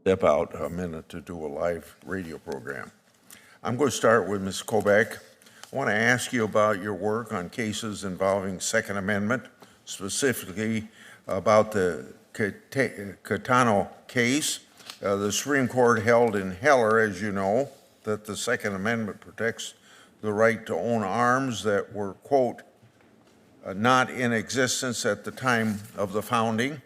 step out a minute to do a live radio program. I'm going to start with Ms. Kobach. I want to ask you about your work on cases involving Second Amendment, specifically about the Catano case. The Supreme Court held in Heller, as you know, that the Second Amendment protects the right to own arms that were, quote, not in existence at the time of the founding.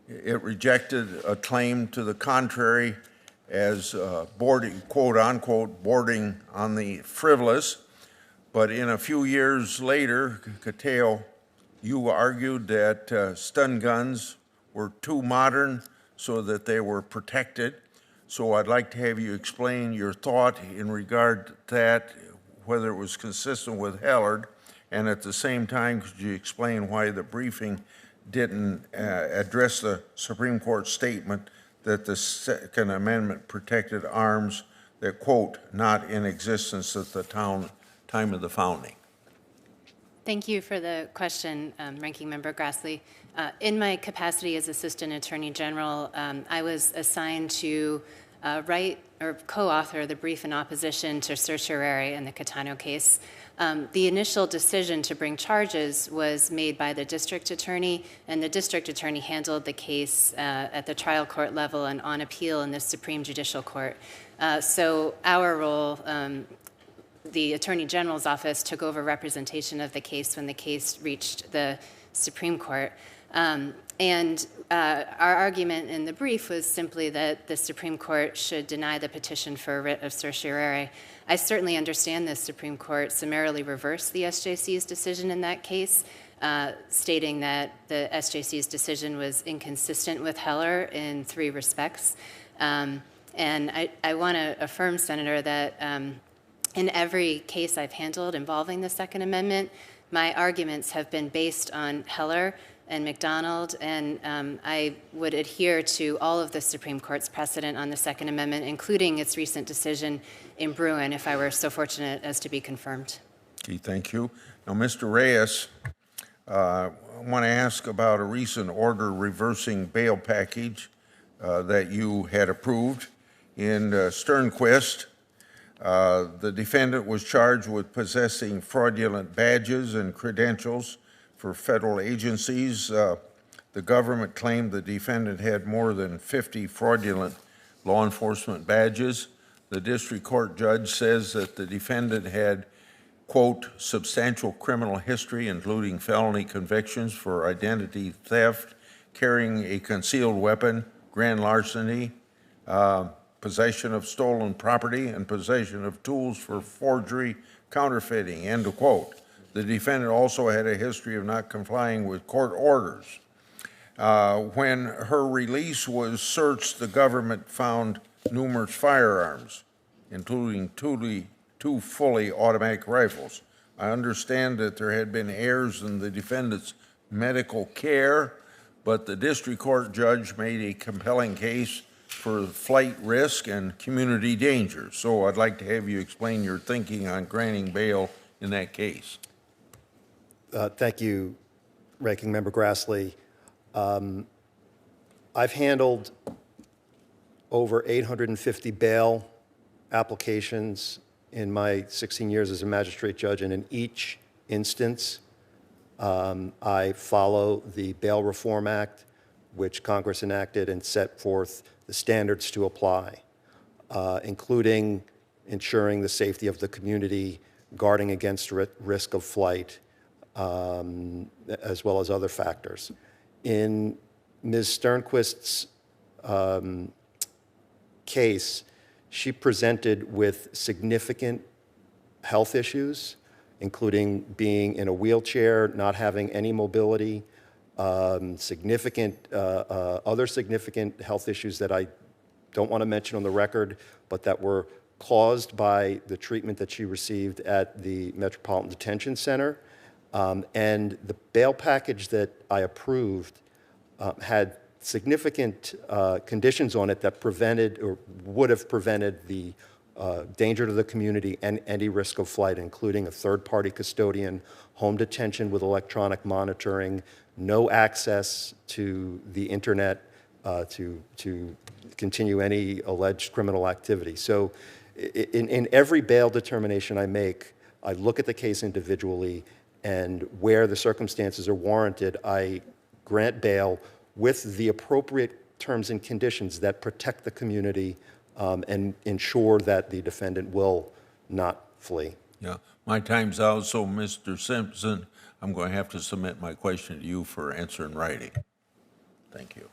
It rejected a claim to the contrary as boarding, quote unquote, boarding on the frivolous. But in a few years later, Cateo, you argued that stun guns were too modern so that they were protected. So I'd like to have you explain your thought in regard to that, whether it was consistent with Heller, and at the same time, could you explain why the briefing didn't address the Supreme Court statement that the Second Amendment protected arms that, quote, not in existence at the time of the founding? Thank you for the question, Ranking Member Grassley. In my capacity as Assistant Attorney General, I was assigned to write or co-author the brief in opposition to certiorari in the Catano case. The initial decision to bring charges was made by the district attorney, and the district attorney handled the case at the trial court level and on appeal in the Supreme Judicial Court. So our role, the Attorney General's office took over representation of the case when the case reached the Supreme Court. Our argument in the brief was simply that the Supreme Court should deny the petition for a writ of certiorari. I certainly understand the Supreme Court summarily reversed the SJC's decision in that case, stating that the SJC's decision was inconsistent with Heller in 3 respects. And I want to affirm, Senator, that in every case I've handled involving the Second Amendment, my arguments have been based on Heller and McDonald, and I would adhere to all of the Supreme Court's precedent on the Second Amendment, including its recent decision in Bruin, if I were so fortunate as to be confirmed. Okay, thank you. Now, Mr. Reyes, I want to ask about a recent order reversing bail package that you had approved. In Sternquist, the defendant was charged with possessing fraudulent badges and credentials for federal agencies. The government claimed the defendant had more than 50 fraudulent law enforcement badges. The district court judge says that the defendant had, quote, substantial criminal history, including felony convictions for identity theft, carrying a concealed weapon, grand larceny, possession of stolen property, and possession of tools for forgery, counterfeiting, end of quote. The defendant also had a history of not complying with court orders. When her release was searched, the government found numerous firearms, including two fully automatic rifles. I understand that there had been errors in the defendant's medical care, but the district court judge made a compelling case for flight risk and community danger. So I'd like to have you explain your thinking on granting bail in that case. Thank you, Ranking Member Grassley. I've handled over 850 bail applications in my 16 years as a magistrate judge, and in each instance, I follow the Bail Reform Act, which Congress enacted and set forth the standards to apply, including ensuring the safety of the community, guarding against risk of flight, as well as other factors. In Ms. Sternquist's case, she presented with significant health issues, including being in a wheelchair, not having any mobility, other significant health issues that I don't want to mention on the record, but that were caused by the treatment that she received at the Metropolitan Detention Center. And the bail package that I approved had significant conditions on it that prevented or would have prevented the danger to the community and any risk of flight, including a third-party custodian, home detention with electronic monitoring, no access to the internet, to continue any alleged criminal activity. So in every bail determination I make, I look at the case individually, and where the circumstances are warranted, I grant bail with the appropriate terms and conditions that protect the community and ensure that the defendant will not flee. Yeah, my time's out, so Mr. Simpson, I'm going to have to submit my question to you for answer in writing. Thank you.